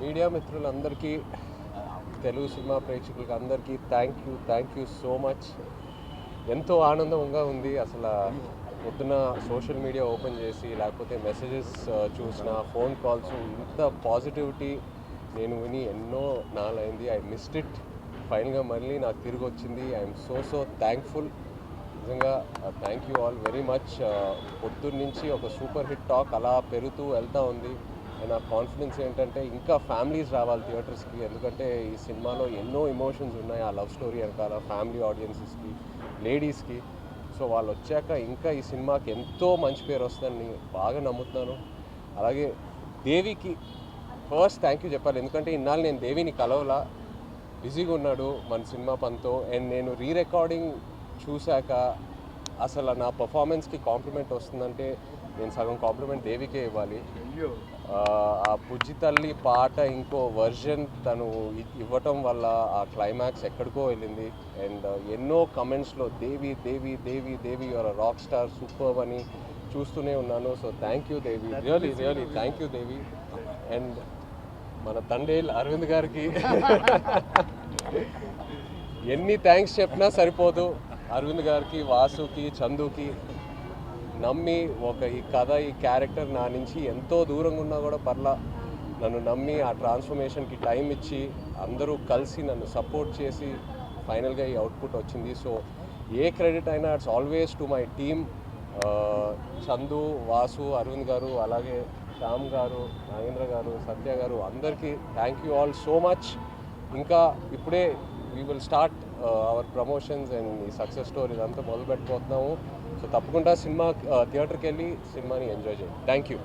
Media మిత్రులందరికీ, Telugu cinema ప్రేక్షకులకి అందరికీ థ్యాంక్ యూ సో మచ్. ఎంతో ఆనందంగా ఉంది. అసలు పొద్దున సోషల్ మీడియా ఓపెన్ చేసి లేకపోతే మెసేజెస్ చూసిన, ఫోన్ కాల్స్, ఇంత పాజిటివిటీ నేను విని ఎన్నో నాలైంది. I missed it. ఫైనల్గా మళ్ళీ నాకు తిరిగి వచ్చింది. I'm so thankful. నిజంగా thank you all very much. పొద్దున్న నుంచి ఒక సూపర్ హిట్ టాక్ అలా పెరుగుతూ వెళ్తూ ఉంది. నా కాన్ఫిడెన్స్ ఏంటంటే ఇంకా ఫ్యామిలీస్ రావాలి థియేటర్స్కి, ఎందుకంటే ఈ సినిమాలో ఎన్నో ఎమోషన్స్ ఉన్నాయి. ఆ లవ్ స్టోరీ వెనకాల ఫ్యామిలీ ఆడియన్సెస్కి, లేడీస్కి. సో వాళ్ళు వచ్చాక ఇంకా ఈ సినిమాకి ఎంతో మంచి పేరు వస్తుందని బాగా నమ్ముతున్నాను. అలాగే దేవికి ఫస్ట్ థ్యాంక్ యూ చెప్పాలి, ఎందుకంటే ఇన్నాళ్ళు నేను దేవిని కలవలా, బిజీగా ఉన్నాడు మన సినిమా పనితో. అండ్ నేను రికార్డింగ్ చూశాక అసలు నా పర్ఫార్మెన్స్కి కాంప్లిమెంట్ వస్తుందంటే నేను సగం కాంప్లిమెంట్ దేవికే ఇవ్వాలి. ఆ బుజ్జి తల్లి పాట ఇంకో వర్జన్ తను ఇవ్వటం వల్ల ఆ క్లైమాక్స్ ఎక్కడికో వెళ్ళింది. అండ్ ఎన్నో కమెంట్స్లో దేవి దేవి దేవి దేవి యువర్ రాక్ స్టార్, సూపర్ అని చూస్తూనే ఉన్నాను. So thank you Devi, really thank you Devi. And మన తండేల్ అరవింద్ గారికి ఎన్ని థ్యాంక్స్ చెప్పినా సరిపోదు. అరవింద్ గారికి, వాసుకి, చందుకి నమ్మి ఈ కథ, ఈ క్యారెక్టర్ నా నుంచి ఎంతో దూరంగా ఉన్నా కూడా పర్లా నన్ను నమ్మి ఆ ట్రాన్స్ఫర్మేషన్కి టైం ఇచ్చి అందరూ కలిసి నన్ను సపోర్ట్ చేసి ఫైనల్గా ఈ అవుట్పుట్ వచ్చింది. సో ఏ క్రెడిట్ అయినా it's always to my team. Chandu, Vasu, Arvind గారు, అలాగే శ్యామ్ గారు, నాగేంద్ర గారు, సత్య గారు, అందరికీ thank you all so much. ఇంకా ఇప్పుడే we will start our promotions and ఈ సక్సెస్ స్టోరీ ఇదంతా మొదలు పెట్టిపోతున్నాము. సో తప్పకుండా సినిమా థియేటర్కి వెళ్ళి సినిమాని ఎంజాయ్ చేయండి. Thank you.